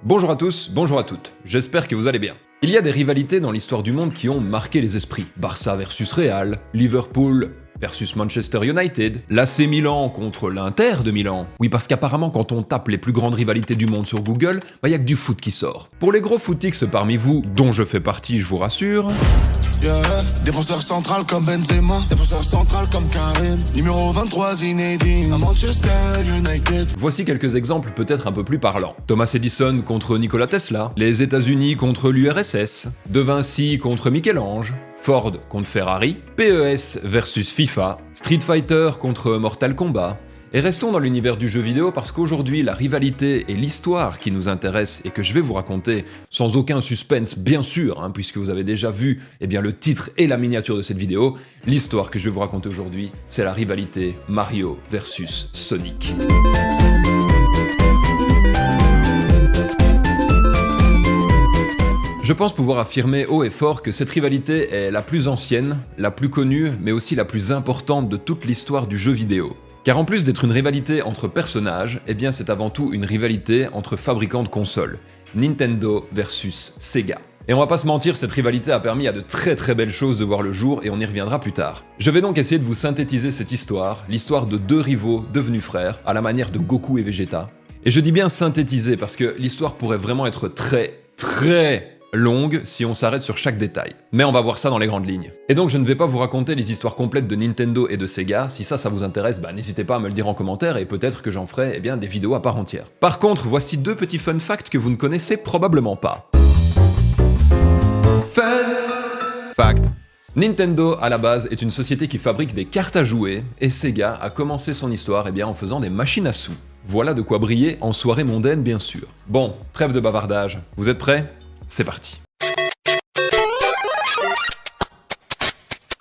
Bonjour à tous, bonjour à toutes, j'espère que vous allez bien. Il y a des rivalités dans l'histoire du monde qui ont marqué les esprits. Barça versus Real, Liverpool versus Manchester United, l'AC Milan contre l'Inter de Milan. Oui, parce qu'apparemment quand on tape les plus grandes rivalités du monde sur Google, y a que du foot qui sort. Pour les gros footix parmi vous, dont je fais partie, je vous rassure... Yeah. Défenseur central comme Benzema, défenseur central comme Karim, numéro 23 Zinedine à Manchester United. Voici quelques exemples peut-être un peu plus parlants. Thomas Edison contre Nikola Tesla, les États-Unis contre l'URSS, De Vinci contre Michel-Ange, Ford contre Ferrari, PES versus FIFA, Street Fighter contre Mortal Kombat. Et restons dans l'univers du jeu vidéo parce qu'aujourd'hui, la rivalité et l'histoire qui nous intéressent et que je vais vous raconter, sans aucun suspense bien sûr, puisque vous avez déjà vu le titre et la miniature de cette vidéo, l'histoire que je vais vous raconter aujourd'hui, c'est la rivalité Mario versus Sonic. Je pense pouvoir affirmer haut et fort que cette rivalité est la plus ancienne, la plus connue, mais aussi la plus importante de toute l'histoire du jeu vidéo. Car en plus d'être une rivalité entre personnages, c'est avant tout une rivalité entre fabricants de consoles, Nintendo versus Sega. Et on va pas se mentir, cette rivalité a permis à de très très belles choses de voir le jour et on y reviendra plus tard. Je vais donc essayer de vous synthétiser cette histoire, l'histoire de deux rivaux devenus frères, à la manière de Goku et Vegeta. Et je dis bien synthétiser parce que l'histoire pourrait vraiment être très longue si on s'arrête sur chaque détail. Mais on va voir ça dans les grandes lignes. Et donc je ne vais pas vous raconter les histoires complètes de Nintendo et de Sega. Si ça vous intéresse, n'hésitez pas à me le dire en commentaire et peut-être que j'en ferai des vidéos à part entière. Par contre, voici deux petits fun facts que vous ne connaissez probablement pas. Fun fact. Nintendo, à la base, est une société qui fabrique des cartes à jouer, et Sega a commencé son histoire en faisant des machines à sous. Voilà de quoi briller en soirée mondaine, bien sûr. Bon, trêve de bavardage. Vous êtes prêts ? C'est parti.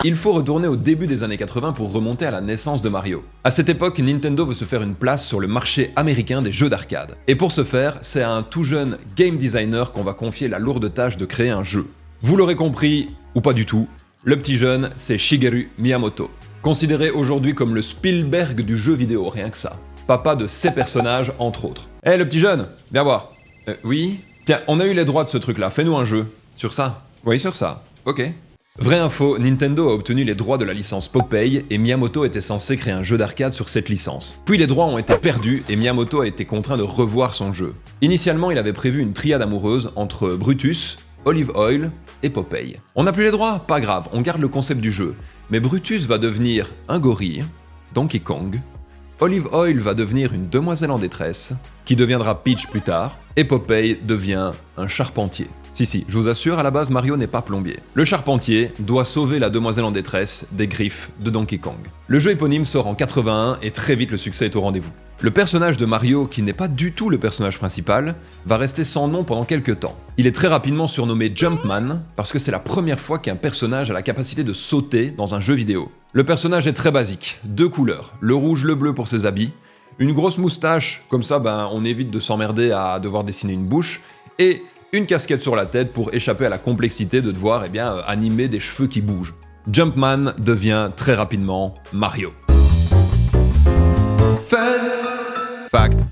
Il faut retourner au début des années 80 pour remonter à la naissance de Mario. À cette époque, Nintendo veut se faire une place sur le marché américain des jeux d'arcade. Et pour ce faire, c'est à un tout jeune game designer qu'on va confier la lourde tâche de créer un jeu. Vous l'aurez compris, ou pas du tout, le petit jeune, c'est Shigeru Miyamoto. Considéré aujourd'hui comme le Spielberg du jeu vidéo, rien que ça. Papa de ses personnages, entre autres. Le petit jeune, viens voir. Oui ? Tiens, on a eu les droits de ce truc-là, fais-nous un jeu. Sur ça ? Oui, sur ça. Ok. Vraie info, Nintendo a obtenu les droits de la licence Popeye et Miyamoto était censé créer un jeu d'arcade sur cette licence. Puis les droits ont été perdus et Miyamoto a été contraint de revoir son jeu. Initialement, il avait prévu une triade amoureuse entre Brutus, Olive Oil et Popeye. On n'a plus les droits ? Pas grave, on garde le concept du jeu. Mais Brutus va devenir un gorille, Donkey Kong, Olive Oil va devenir une demoiselle en détresse, qui deviendra Peach plus tard, et Popeye devient un charpentier. Si, je vous assure, à la base, Mario n'est pas plombier. Le charpentier doit sauver la demoiselle en détresse des griffes de Donkey Kong. Le jeu éponyme sort en 81 et très vite le succès est au rendez-vous. Le personnage de Mario, qui n'est pas du tout le personnage principal, va rester sans nom pendant quelques temps. Il est très rapidement surnommé Jumpman, parce que c'est la première fois qu'un personnage a la capacité de sauter dans un jeu vidéo. Le personnage est très basique, 2 couleurs, le rouge, le bleu pour ses habits, une grosse moustache, comme ça on évite de s'emmerder à devoir dessiner une bouche, et une casquette sur la tête pour échapper à la complexité de devoir animer des cheveux qui bougent. Jumpman devient très rapidement Mario. Fun fact.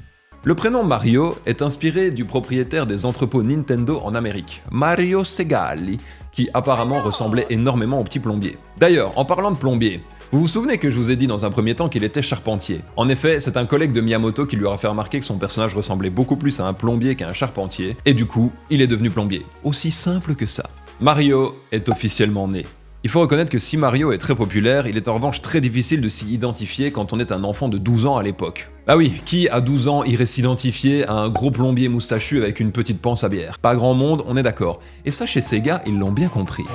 Le prénom Mario est inspiré du propriétaire des entrepôts Nintendo en Amérique, Mario Segale, qui apparemment ressemblait énormément au petit plombier. D'ailleurs, en parlant de plombier, vous vous souvenez que je vous ai dit dans un premier temps qu'il était charpentier. En effet, c'est un collègue de Miyamoto qui lui aura fait remarquer que son personnage ressemblait beaucoup plus à un plombier qu'à un charpentier, et du coup, il est devenu plombier. Aussi simple que ça. Mario est officiellement né. Il faut reconnaître que si Mario est très populaire, il est en revanche très difficile de s'y identifier quand on est un enfant de 12 ans à l'époque. Ah oui, qui à 12 ans irait s'identifier à un gros plombier moustachu avec une petite panse à bière ? Pas grand monde, on est d'accord. Et ça chez Sega, ils l'ont bien compris.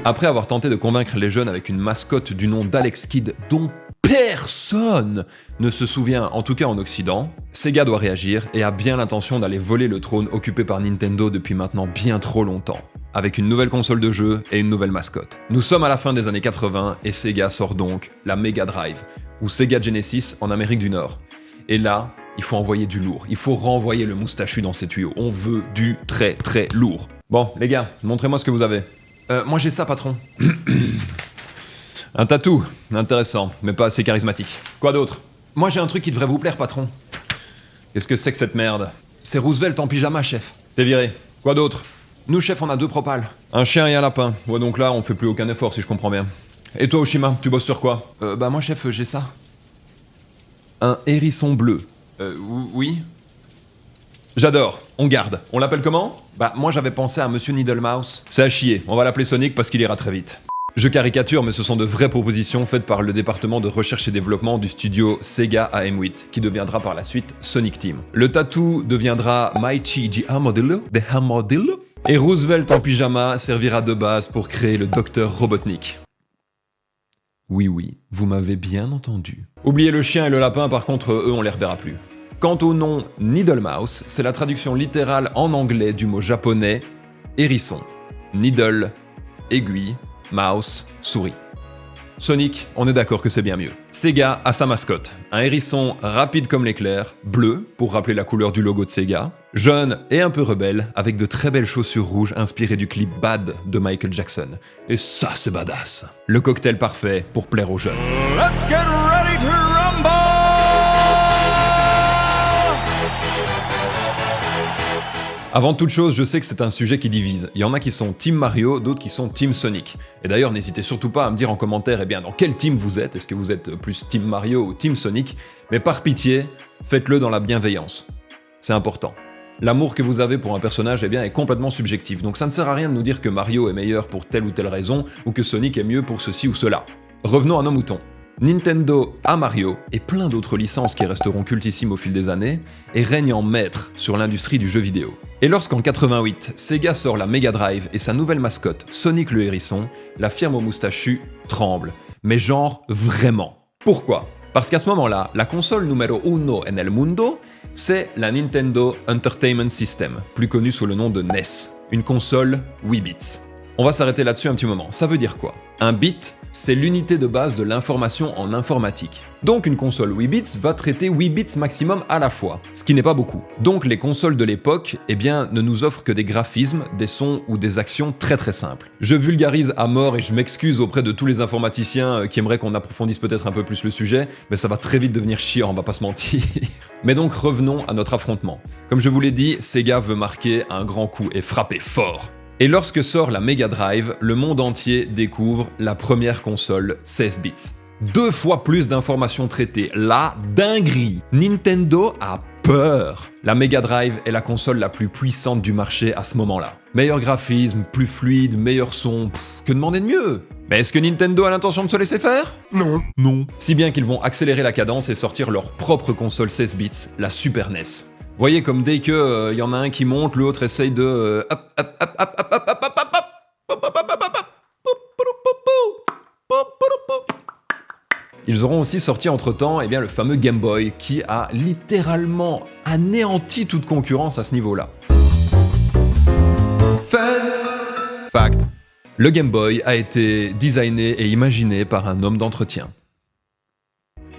Après avoir tenté de convaincre les jeunes avec une mascotte du nom d'Alex Kidd dont personne ne se souvient, en tout cas en Occident, Sega doit réagir et a bien l'intention d'aller voler le trône occupé par Nintendo depuis maintenant bien trop longtemps, avec une nouvelle console de jeu et une nouvelle mascotte. Nous sommes à la fin des années 80 et Sega sort donc la Mega Drive, ou Sega Genesis en Amérique du Nord. Et là, il faut envoyer du lourd, il faut renvoyer le moustachu dans ses tuyaux, on veut du très lourd. Bon, les gars, montrez-moi ce que vous avez. Moi j'ai ça, patron. Un tatou, intéressant, mais pas assez charismatique. Quoi d'autre ? Moi j'ai un truc qui devrait vous plaire, patron. Qu'est-ce que c'est que cette merde? C'est Roosevelt en pyjama, chef. T'es viré. Quoi d'autre? Nous, chef, on a 2 propales. Un chien et un lapin. Ouais, donc là, on fait plus aucun effort, si je comprends bien. Et toi, Oshima, tu bosses sur quoi? Bah moi, chef, j'ai ça. Un hérisson bleu. Oui? J'adore. On garde. On l'appelle comment? Bah moi, j'avais pensé à Monsieur Needlemouse. C'est à chier. On va l'appeler Sonic parce qu'il ira très vite. Je caricature, mais ce sont de vraies propositions faites par le département de recherche et développement du studio Sega à M8, qui deviendra par la suite Sonic Team. Le tatou deviendra Maichi de Armadillo, et Roosevelt en pyjama servira de base pour créer le Dr Robotnik. Oui, vous m'avez bien entendu. Oubliez le chien et le lapin, par contre, eux, on les reverra plus. Quant au nom Needlemouse, c'est la traduction littérale en anglais du mot japonais hérisson. Needle, aiguille, mouse, souris. Sonic, on est d'accord que c'est bien mieux. Sega a sa mascotte, un hérisson rapide comme l'éclair, bleu, pour rappeler la couleur du logo de Sega, jeune et un peu rebelle, avec de très belles chaussures rouges inspirées du clip Bad de Michael Jackson. Et ça, c'est badass. Le cocktail parfait pour plaire aux jeunes. Let's get ready to rumble! Avant toute chose, je sais que c'est un sujet qui divise. Il y en a qui sont Team Mario, d'autres qui sont Team Sonic. Et d'ailleurs, n'hésitez surtout pas à me dire en commentaire, dans quel team vous êtes. Est-ce que vous êtes plus Team Mario ou Team Sonic? Mais par pitié, faites-le dans la bienveillance. C'est important. L'amour que vous avez pour un personnage, est complètement subjectif. Donc ça ne sert à rien de nous dire que Mario est meilleur pour telle ou telle raison, ou que Sonic est mieux pour ceci ou cela. Revenons à nos moutons. Nintendo a Mario et plein d'autres licences qui resteront cultissimes au fil des années et règne en maître sur l'industrie du jeu vidéo. Et lorsqu'en 88, Sega sort la Mega Drive et sa nouvelle mascotte, Sonic le hérisson, la firme au moustachu tremble. Mais genre vraiment. Pourquoi? Parce qu'à ce moment-là, la console numéro uno en el mundo, c'est la Nintendo Entertainment System, plus connue sous le nom de NES, une console 8 bits. On va s'arrêter là-dessus un petit moment. Ça veut dire quoi? Un bit, c'est l'unité de base de l'information en informatique. Donc une console 8 bits va traiter 8 bits maximum à la fois, ce qui n'est pas beaucoup. Donc les consoles de l'époque, ne nous offrent que des graphismes, des sons ou des actions très très simples. Je vulgarise à mort et je m'excuse auprès de tous les informaticiens qui aimeraient qu'on approfondisse peut-être un peu plus le sujet, mais ça va très vite devenir chiant, on va pas se mentir. Mais donc revenons à notre affrontement. Comme je vous l'ai dit, Sega veut marquer un grand coup et frapper fort. Et lorsque sort la Mega Drive, le monde entier découvre la première console 16 bits. 2 fois plus d'informations traitées, la dinguerie. Nintendo a peur. La Mega Drive est la console la plus puissante du marché à ce moment-là. Meilleur graphisme, plus fluide, meilleur son, que demander de mieux? Mais est-ce que Nintendo a l'intention de se laisser faire? Non. Si bien qu'ils vont accélérer la cadence et sortir leur propre console 16 bits, la Super NES. Voyez comme dès que y en a un qui monte, l'autre essaye de Ils auront aussi sorti entre-temps le fameux Game Boy qui a littéralement anéanti toute concurrence à ce niveau-là. Fact. Le Game Boy a été designé et imaginé par un homme d'entretien.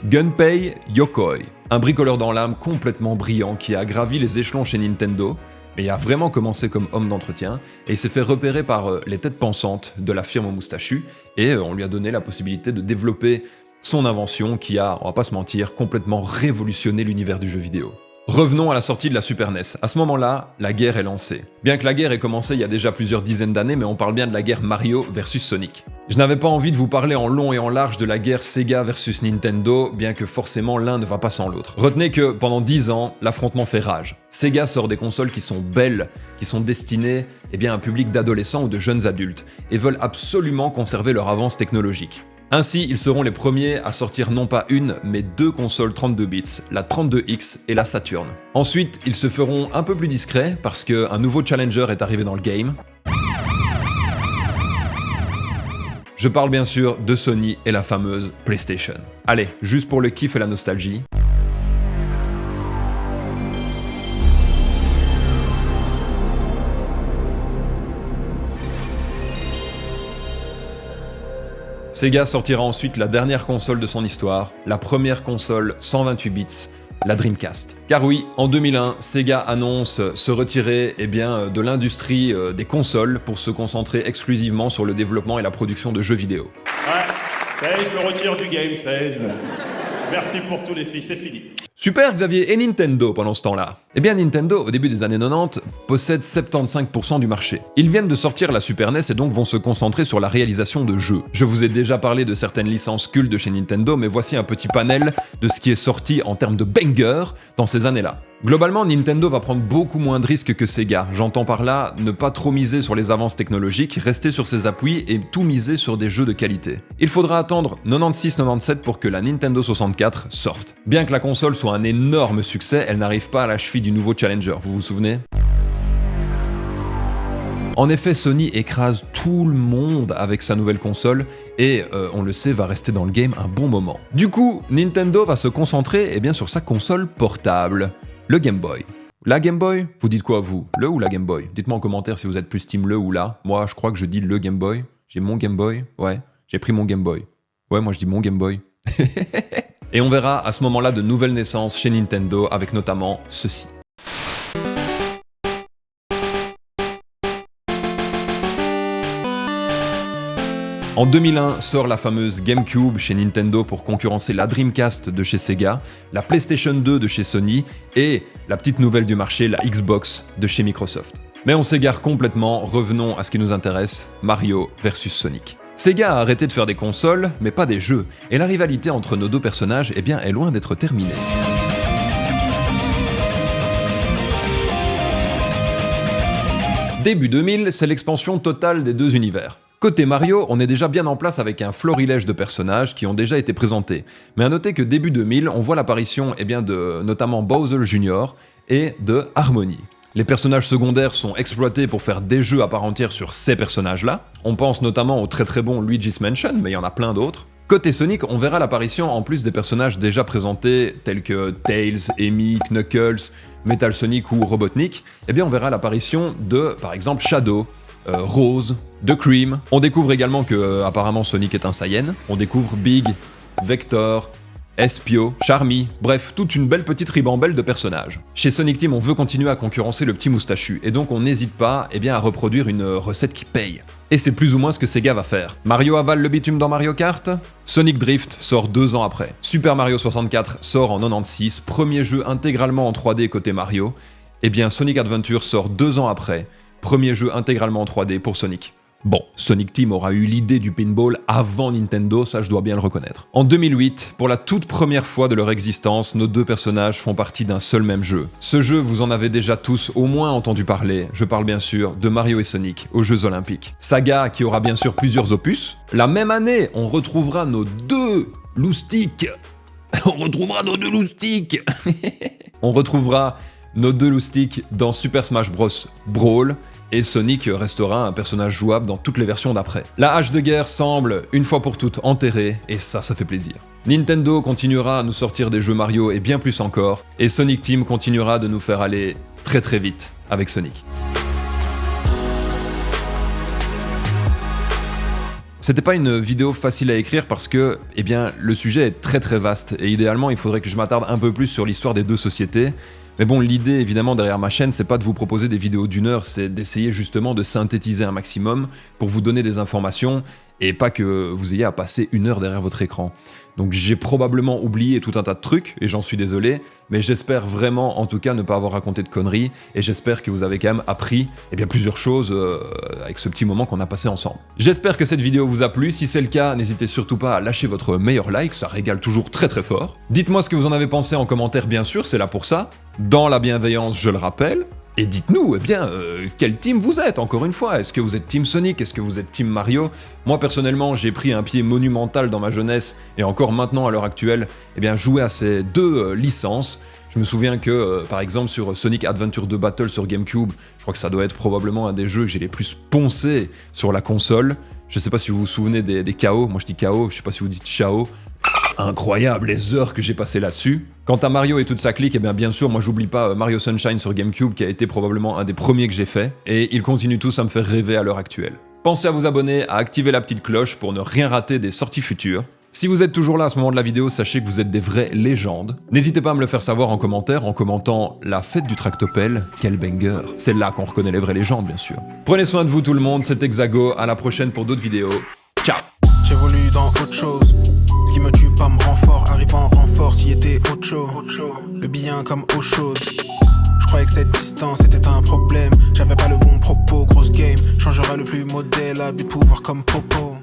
Gunpei Yokoi, un bricoleur dans l'âme complètement brillant qui a gravi les échelons chez Nintendo, mais il a vraiment commencé comme homme d'entretien et il s'est fait repérer par les têtes pensantes de la firme au moustachu et on lui a donné la possibilité de développer son invention qui a, on va pas se mentir, complètement révolutionné l'univers du jeu vidéo. Revenons à la sortie de la Super NES. À ce moment-là, la guerre est lancée. Bien que la guerre ait commencé il y a déjà plusieurs dizaines d'années, mais on parle bien de la guerre Mario versus Sonic. Je n'avais pas envie de vous parler en long et en large de la guerre Sega versus Nintendo, bien que forcément l'un ne va pas sans l'autre. Retenez que pendant 10 ans, l'affrontement fait rage. Sega sort des consoles qui sont belles, qui sont destinées à un public d'adolescents ou de jeunes adultes, et veulent absolument conserver leur avance technologique. Ainsi, ils seront les premiers à sortir non pas une, mais 2 consoles 32 bits, la 32X et la Saturn. Ensuite, ils se feront un peu plus discrets parce qu'un nouveau challenger est arrivé dans le game. Je parle bien sûr de Sony et la fameuse PlayStation. Allez, juste pour le kiff et la nostalgie. Sega sortira ensuite la dernière console de son histoire, la première console 128 bits, la Dreamcast. Car oui, en 2001, Sega annonce se retirer de l'industrie des consoles pour se concentrer exclusivement sur le développement et la production de jeux vidéo. Ouais, ça y est, je me retire du game, ça y est. Merci pour tous les filles, c'est fini. Super Xavier, et Nintendo pendant ce temps-là? Eh bien Nintendo, au début des années 90, possède 75% du marché. Ils viennent de sortir la Super NES et donc vont se concentrer sur la réalisation de jeux. Je vous ai déjà parlé de certaines licences cultes de chez Nintendo, mais voici un petit panel de ce qui est sorti en termes de banger dans ces années-là. Globalement, Nintendo va prendre beaucoup moins de risques que Sega. J'entends par là ne pas trop miser sur les avances technologiques, rester sur ses appuis et tout miser sur des jeux de qualité. Il faudra attendre 96-97 pour que la Nintendo 64 sorte. Bien que la console soit un énorme succès, elle n'arrive pas à la cheville du nouveau Challenger, vous vous souvenez ? En effet, Sony écrase tout le monde avec sa nouvelle console et, on le sait, va rester dans le game un bon moment. Du coup, Nintendo va se concentrer sur sa console portable, le Game Boy. La Game Boy, vous dites quoi vous? Le ou la Game Boy? Dites-moi en commentaire si vous êtes plus team le ou la. Moi, je crois que je dis le Game Boy. J'ai mon Game Boy. Ouais, j'ai pris mon Game Boy. Ouais, moi je dis mon Game Boy. Et on verra à ce moment-là de nouvelles naissances chez Nintendo avec notamment ceci. En 2001 sort la fameuse GameCube chez Nintendo pour concurrencer la Dreamcast de chez Sega, la PlayStation 2 de chez Sony et la petite nouvelle du marché, la Xbox de chez Microsoft. Mais on s'égare complètement, revenons à ce qui nous intéresse, Mario versus Sonic. Sega a arrêté de faire des consoles, mais pas des jeux, et la rivalité entre nos deux personnages est loin d'être terminée. Début 2000, c'est l'expansion totale des deux univers. Côté Mario, on est déjà bien en place avec un florilège de personnages qui ont déjà été présentés. Mais à noter que début 2000, on voit l'apparition de notamment Bowser Jr. et de Harmony. Les personnages secondaires sont exploités pour faire des jeux à part entière sur ces personnages-là. On pense notamment au très très bon Luigi's Mansion, mais il y en a plein d'autres. Côté Sonic, on verra l'apparition en plus des personnages déjà présentés tels que Tails, Amy, Knuckles, Metal Sonic ou Robotnik. On verra l'apparition de, par exemple, Shadow, Rose, de Cream. On découvre également que apparemment Sonic est un Saiyan. On découvre Big, Vector, Espio, Charmy, bref, toute une belle petite ribambelle de personnages. Chez Sonic Team, on veut continuer à concurrencer le petit moustachu, et donc on n'hésite pas à reproduire une recette qui paye. Et c'est plus ou moins ce que Sega va faire. Mario avale le bitume dans Mario Kart? Sonic Drift sort 2 ans après. Super Mario 64 sort en 96, premier jeu intégralement en 3D côté Mario. Sonic Adventure sort 2 ans après, premier jeu intégralement en 3D pour Sonic. Bon, Sonic Team aura eu l'idée du pinball avant Nintendo, ça je dois bien le reconnaître. En 2008, pour la toute première fois de leur existence, nos deux personnages font partie d'un seul même jeu. Ce jeu, vous en avez déjà tous au moins entendu parler, je parle bien sûr de Mario et Sonic aux Jeux Olympiques. Saga qui aura bien sûr plusieurs opus. La même année, on retrouvera nos deux loustiques. On retrouvera nos deux loustiques dans Super Smash Bros. Brawl, et Sonic restera un personnage jouable dans toutes les versions d'après. La hache de guerre semble, une fois pour toutes, enterrée, et ça fait plaisir. Nintendo continuera à nous sortir des jeux Mario et bien plus encore, et Sonic Team continuera de nous faire aller très très vite avec Sonic. C'était pas une vidéo facile à écrire parce que, le sujet est très très vaste, et idéalement il faudrait que je m'attarde un peu plus sur l'histoire des deux sociétés. Mais bon, l'idée évidemment derrière ma chaîne, c'est pas de vous proposer des vidéos d'1 heure, c'est d'essayer justement de synthétiser un maximum pour vous donner des informations et pas que vous ayez à passer 1 heure derrière votre écran. Donc j'ai probablement oublié tout un tas de trucs et j'en suis désolé, mais j'espère vraiment en tout cas ne pas avoir raconté de conneries et j'espère que vous avez quand même appris plusieurs choses avec ce petit moment qu'on a passé ensemble. J'espère que cette vidéo vous a plu, si c'est le cas, n'hésitez surtout pas à lâcher votre meilleur like, ça régale toujours très très fort. Dites-moi ce que vous en avez pensé en commentaire bien sûr, c'est là pour ça. Dans la bienveillance, je le rappelle. Et dites-nous, quel team vous êtes, encore une fois. Est-ce que vous êtes team Sonic? Est-ce que vous êtes team Mario? Moi, personnellement, j'ai pris un pied monumental dans ma jeunesse, et encore maintenant, à l'heure actuelle, jouer à ces deux licences. Je me souviens que, par exemple, sur Sonic Adventure 2 Battle sur GameCube, je crois que ça doit être probablement un des jeux que j'ai les plus poncé sur la console. Je sais pas si vous vous souvenez des KO, moi je dis KO, je sais pas si vous dites Chao. Incroyable les heures que j'ai passées là-dessus. Quant à Mario et toute sa clique, bien sûr, moi j'oublie pas Mario Sunshine sur GameCube qui a été probablement un des premiers que j'ai fait, et ils continuent tous à me faire rêver à l'heure actuelle. Pensez à vous abonner, à activer la petite cloche pour ne rien rater des sorties futures. Si vous êtes toujours là à ce moment de la vidéo, sachez que vous êtes des vraies légendes. N'hésitez pas à me le faire savoir en commentaire en commentant la fête du tractopelle, quel banger. C'est là qu'on reconnaît les vraies légendes, bien sûr. Prenez soin de vous tout le monde, c'était Xago, à la prochaine pour d'autres vidéos. Ciao. J'évolue dans autre chose. qui me tue pas me rend fort. Arrive en renfort, s'y était Ocho. Le bien comme eau chaude. Je croyais que cette distance était un problème. J'avais pas le bon propos, grosse game. Changera le plus modèle, habit de pouvoir comme Popo.